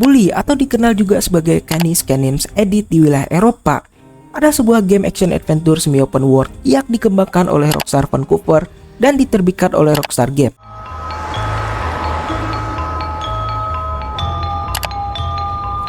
Bully atau dikenal juga sebagai Canis Canims Edit di wilayah Eropa ada sebuah game action adventure semi open world yang dikembangkan oleh Rockstar Vancouver dan diterbitkan oleh Rockstar Games.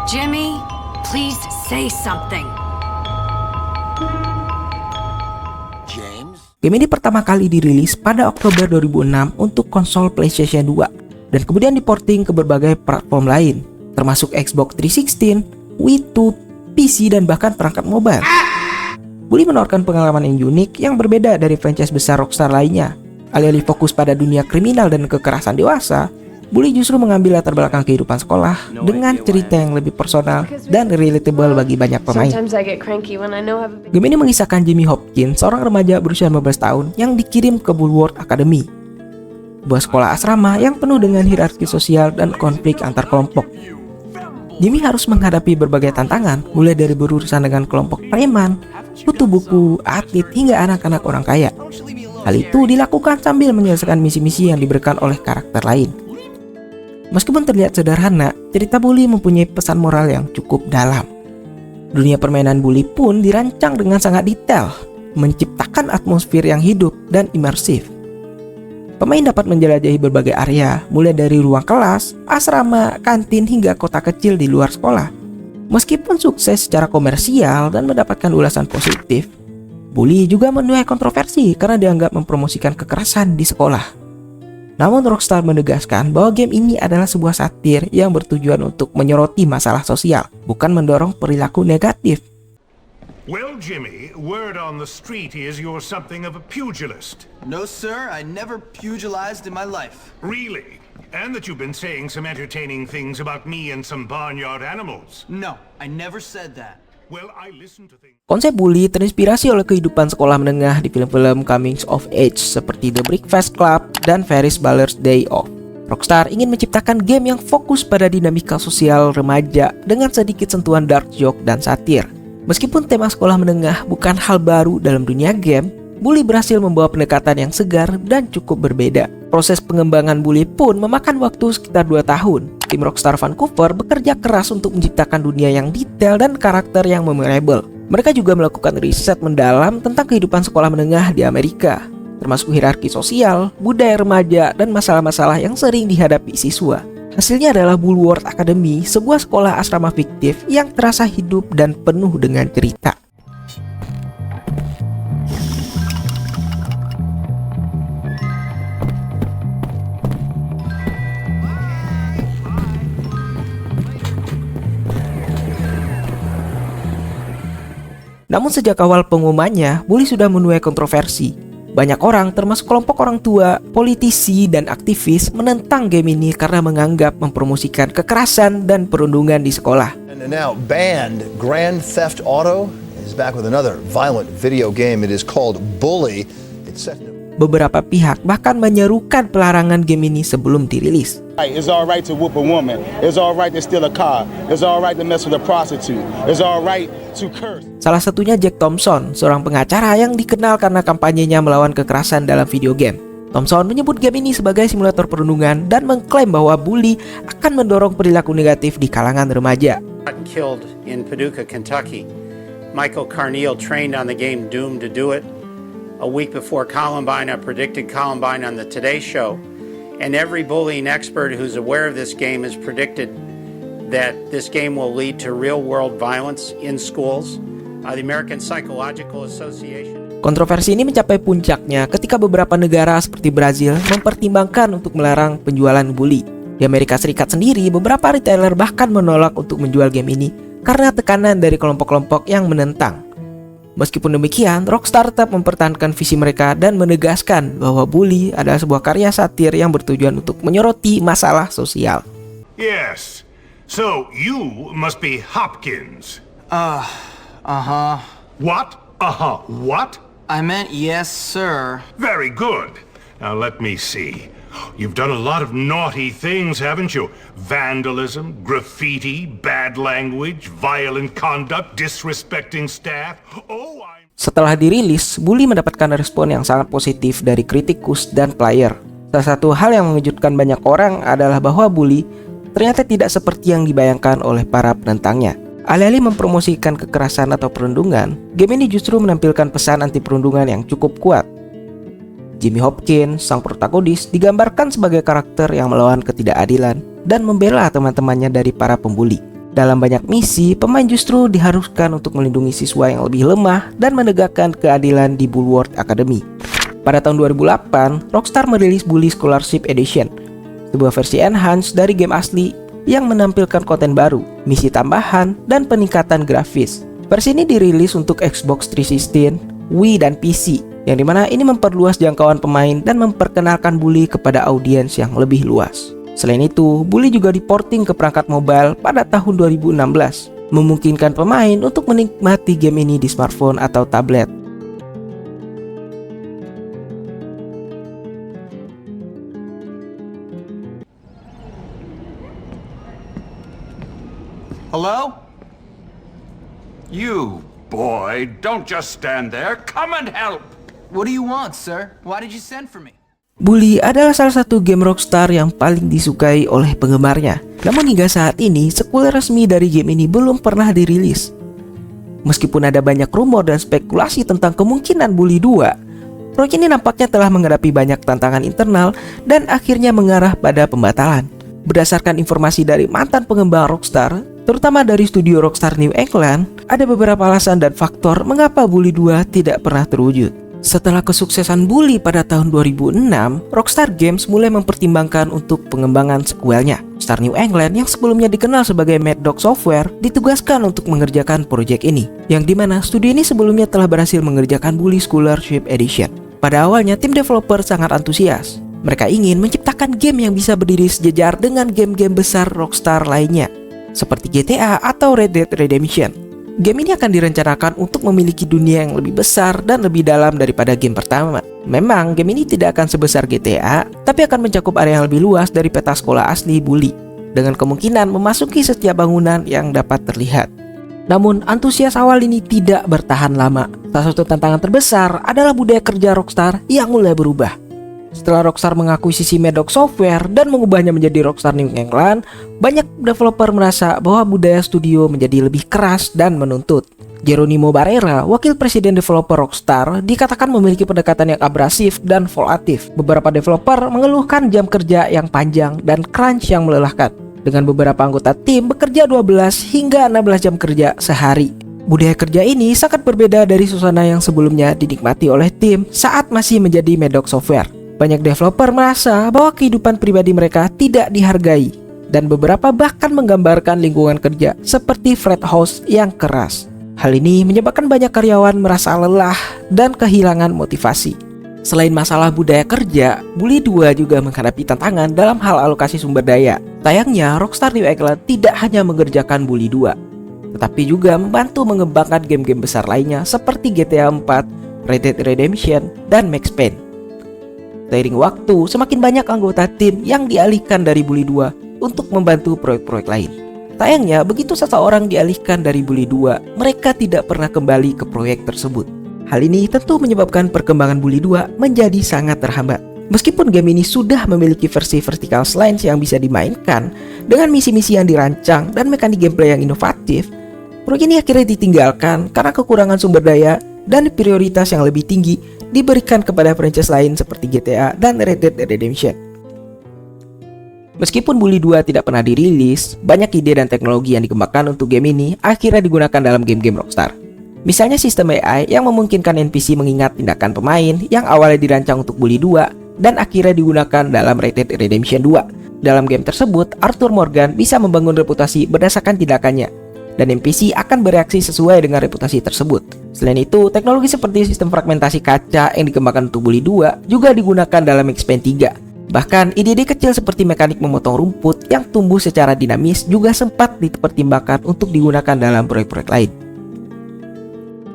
Jimmy, please say something. Game ini pertama kali dirilis pada Oktober 2006 untuk konsol PlayStation 2 dan kemudian diporting ke berbagai platform lain, termasuk Xbox 360, Wii U, PC, dan bahkan perangkat mobile. Bully menawarkan pengalaman yang unik yang berbeda dari franchise besar Rockstar lainnya. Alih-alih fokus pada dunia kriminal dan kekerasan dewasa, Bully justru mengambil latar belakang kehidupan sekolah dengan cerita yang lebih personal dan relatable bagi banyak pemain. Game ini mengisahkan Jimmy Hopkins, seorang remaja berusia 15 tahun yang dikirim ke Bulworth Academy, sebuah sekolah asrama yang penuh dengan hierarki sosial dan konflik antar kelompok. Jimmy harus menghadapi berbagai tantangan, mulai dari berurusan dengan kelompok preman, kutu buku, atlet, hingga anak-anak orang kaya. Hal itu dilakukan sambil menyelesaikan misi-misi yang diberikan oleh karakter lain. Meskipun terlihat sederhana, cerita Bully mempunyai pesan moral yang cukup dalam. Dunia permainan Bully pun dirancang dengan sangat detail, menciptakan atmosfer yang hidup dan imersif. Pemain dapat menjelajahi berbagai area, mulai dari ruang kelas, asrama, kantin, hingga kota kecil di luar sekolah. Meskipun sukses secara komersial dan mendapatkan ulasan positif, Bully juga menuai kontroversi karena dianggap mempromosikan kekerasan di sekolah. Namun Rockstar menegaskan bahwa game ini adalah sebuah satir yang bertujuan untuk menyoroti masalah sosial, bukan mendorong perilaku negatif. Well, Jimmy, word on the street is you're something of a pugilist. No, sir, I never pugilized in my life. Really? And that you've been saying some entertaining things about me and some barnyard animals. No, I never said that. Well, I listen to things. Konsep Bully terinspirasi oleh kehidupan sekolah menengah di film-film coming of age seperti The Breakfast Club dan Ferris Bueller's Day Off. Rockstar ingin menciptakan game yang fokus pada dinamika sosial remaja dengan sedikit sentuhan dark joke dan satir. Meskipun tema sekolah menengah bukan hal baru dalam dunia game, Bully berhasil membawa pendekatan yang segar dan cukup berbeda. Proses pengembangan Bully pun memakan waktu sekitar 2 tahun. Tim Rockstar Vancouver bekerja keras untuk menciptakan dunia yang detail dan karakter yang memorable. Mereka juga melakukan riset mendalam tentang kehidupan sekolah menengah di Amerika, termasuk hierarki sosial, budaya remaja, dan masalah-masalah yang sering dihadapi siswa. Hasilnya adalah Bulworth Academy, sebuah sekolah asrama fiktif yang terasa hidup dan penuh dengan cerita. Namun sejak awal pengumumannya, Bully sudah menuai kontroversi. Banyak orang, termasuk kelompok orang tua, politisi, dan aktivis menentang game ini karena menganggap mempromosikan kekerasan dan perundungan di sekolah. And now banned Grand Theft Auto is back with another violent video game. It is called Bully. It's set to... Beberapa pihak bahkan menyerukan pelarangan game ini sebelum dirilis. It's all right to whoop a woman. It's all right to steal a car. It's all right to mess with a prostitute. It's all right to curse. Salah satunya Jack Thompson, seorang pengacara yang dikenal karena kampanyenya melawan kekerasan dalam video game. Thompson menyebut game ini sebagai simulator perundungan dan mengklaim bahwa Bully akan mendorong perilaku negatif di kalangan remaja. Killed in Paducah, Kentucky. Michael Carneal trained on the game Doomed to do it. A week before Columbine, I predicted Columbine on the Today Show. And every bullying expert who's aware of this game has predicted that this game will lead to real-world violence in schools. The American Psychological Association. Kontroversi ini mencapai puncaknya ketika beberapa negara seperti Brazil mempertimbangkan untuk melarang penjualan Bully. Di Amerika Serikat sendiri, beberapa retailer bahkan menolak untuk menjual game ini karena tekanan dari kelompok-kelompok yang menentang. Meskipun demikian, Rockstar tetap mempertahankan visi mereka dan menegaskan bahwa Bully adalah sebuah karya satir yang bertujuan untuk menyoroti masalah sosial. Yes. So you must be Hopkins. What? What? I meant yes, sir. Very good. Now let me see. You've done a lot of naughty things, haven't you? Vandalism, graffiti, bad language, violent conduct, disrespecting staff. Setelah dirilis, Bully mendapatkan respon yang sangat positif dari kritikus dan player. Salah satu hal yang mengejutkan banyak orang adalah bahwa Bully ternyata tidak seperti yang dibayangkan oleh para penentangnya. Alih-alih mempromosikan kekerasan atau perundungan, game ini justru menampilkan pesan anti perundungan yang cukup kuat. Jimmy Hopkins, sang protagonis, digambarkan sebagai karakter yang melawan ketidakadilan dan membela teman-temannya dari para pembuli. Dalam banyak misi, pemain justru diharuskan untuk melindungi siswa yang lebih lemah dan menegakkan keadilan di Bulworth Academy. Pada tahun 2008, Rockstar merilis Bully Scholarship Edition, sebuah versi enhanced dari game asli yang menampilkan konten baru, misi tambahan, dan peningkatan grafis. Versi ini dirilis untuk Xbox 360, Wii, dan PC, yang dimana ini memperluas jangkauan pemain dan memperkenalkan Bully kepada audiens yang lebih luas. Selain itu, Bully juga diporting ke perangkat mobile pada tahun 2016, memungkinkan pemain untuk menikmati game ini di smartphone atau tablet. Hello? You, boy, don't just stand there. Come and help! What do you want, sir? Why did you send for me? Bully adalah salah satu game Rockstar yang paling disukai oleh penggemarnya. Namun hingga saat ini, sequel resmi dari game ini belum pernah dirilis. Meskipun ada banyak rumor dan spekulasi tentang kemungkinan Bully 2, proyek ini nampaknya telah menghadapi banyak tantangan internal dan akhirnya mengarah pada pembatalan. Berdasarkan informasi dari mantan pengembang Rockstar, terutama dari studio Rockstar New England, ada beberapa alasan dan faktor mengapa Bully 2 tidak pernah terwujud. Setelah kesuksesan Bully pada tahun 2006, Rockstar Games mulai mempertimbangkan untuk pengembangan sequelnya. Rockstar New England yang sebelumnya dikenal sebagai Mad Dog Software ditugaskan untuk mengerjakan proyek ini, yang dimana studio ini sebelumnya telah berhasil mengerjakan Bully Scholarship Edition. Pada awalnya, tim developer sangat antusias. Mereka ingin menciptakan game yang bisa berdiri sejajar dengan game-game besar Rockstar lainnya, seperti GTA atau Red Dead Redemption. Game ini akan direncanakan untuk memiliki dunia yang lebih besar dan lebih dalam daripada game pertama. Memang game ini tidak akan sebesar GTA, tapi akan mencakup area yang lebih luas dari peta sekolah asli Bully, dengan kemungkinan memasuki setiap bangunan yang dapat terlihat. Namun antusias awal ini tidak bertahan lama. Salah satu tantangan terbesar adalah budaya kerja Rockstar yang mulai berubah. Setelah Rockstar mengakuisisi Mad Dog Software dan mengubahnya menjadi Rockstar New England, banyak developer merasa bahwa budaya studio menjadi lebih keras dan menuntut. Geronimo Barrera, wakil presiden developer Rockstar, dikatakan memiliki pendekatan yang abrasif dan volatif. Beberapa developer mengeluhkan jam kerja yang panjang dan crunch yang melelahkan, dengan beberapa anggota tim bekerja 12 hingga 16 jam kerja sehari. Budaya kerja ini sangat berbeda dari suasana yang sebelumnya dinikmati oleh tim saat masih menjadi Mad Dog Software. Banyak developer merasa bahwa kehidupan pribadi mereka tidak dihargai, dan beberapa bahkan menggambarkan lingkungan kerja seperti frat house yang keras. Hal ini menyebabkan banyak karyawan merasa lelah dan kehilangan motivasi. Selain masalah budaya kerja, Bully 2 juga menghadapi tantangan dalam hal alokasi sumber daya. Sayangnya, Rockstar New England tidak hanya mengerjakan Bully 2, tetapi juga membantu mengembangkan game-game besar lainnya seperti GTA 4, Red Dead Redemption, dan Max Payne. Seiring waktu, semakin banyak anggota tim yang dialihkan dari Bully 2 untuk membantu proyek-proyek lain. Sayangnya, begitu seseorang dialihkan dari Bully 2, mereka tidak pernah kembali ke proyek tersebut. Hal ini tentu menyebabkan perkembangan Bully 2 menjadi sangat terhambat. Meskipun game ini sudah memiliki versi vertical slice yang bisa dimainkan dengan misi-misi yang dirancang dan mekanik gameplay yang inovatif, proyek ini akhirnya ditinggalkan karena kekurangan sumber daya dan prioritas yang lebih tinggi diberikan kepada franchise lain seperti GTA dan Red Dead Redemption. Meskipun Bully 2 tidak pernah dirilis, banyak ide dan teknologi yang dikembangkan untuk game ini akhirnya digunakan dalam game-game Rockstar. Misalnya sistem AI yang memungkinkan NPC mengingat tindakan pemain yang awalnya dirancang untuk Bully 2 dan akhirnya digunakan dalam Red Dead Redemption 2. Dalam game tersebut, Arthur Morgan bisa membangun reputasi berdasarkan tindakannya, dan NPC akan bereaksi sesuai dengan reputasi tersebut. Selain itu, teknologi seperti sistem fragmentasi kaca yang dikembangkan untuk Bully 2 juga digunakan dalam Max Payne 3. Bahkan, ide-ide kecil seperti mekanik memotong rumput yang tumbuh secara dinamis juga sempat dipertimbangkan untuk digunakan dalam proyek-proyek lain.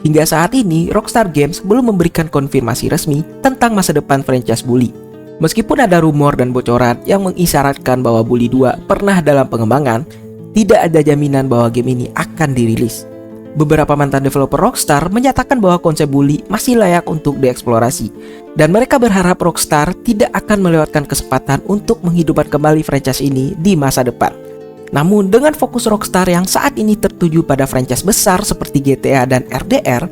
Hingga saat ini, Rockstar Games belum memberikan konfirmasi resmi tentang masa depan franchise Bully. Meskipun ada rumor dan bocoran yang mengisyaratkan bahwa Bully 2 pernah dalam pengembangan, tidak ada jaminan bahwa game ini akan dirilis. beberapa mantan developer Rockstar menyatakan bahwa konsep Bully masih layak untuk dieksplorasi, dan mereka berharap Rockstar tidak akan melewatkan kesempatan untuk menghidupkan kembali franchise ini di masa depan. Namun dengan fokus Rockstar yang saat ini tertuju pada franchise besar seperti GTA dan RDR,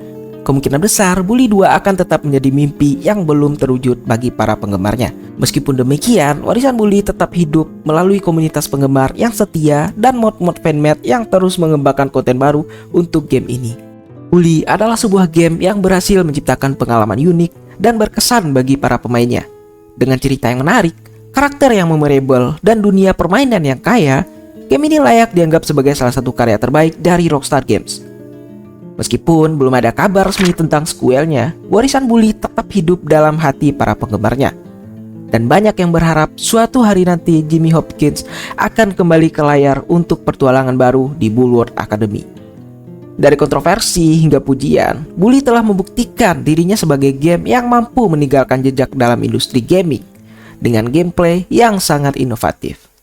kemungkinan besar Bully 2 akan tetap menjadi mimpi yang belum terwujud bagi para penggemarnya. Meskipun demikian, warisan Bully tetap hidup melalui komunitas penggemar yang setia dan mod-mod fanmade yang terus mengembangkan konten baru untuk game ini. Bully adalah sebuah game yang berhasil menciptakan pengalaman unik dan berkesan bagi para pemainnya. Dengan cerita yang menarik, karakter yang memorable, dan dunia permainan yang kaya, game ini layak dianggap sebagai salah satu karya terbaik dari Rockstar Games. Meskipun belum ada kabar resmi tentang sequelnya, warisan Bully tetap hidup dalam hati para penggemarnya. Dan banyak yang berharap suatu hari nanti Jimmy Hopkins akan kembali ke layar untuk petualangan baru di Bulworth Academy. Dari kontroversi hingga pujian, Bully telah membuktikan dirinya sebagai game yang mampu meninggalkan jejak dalam industri gaming dengan gameplay yang sangat inovatif.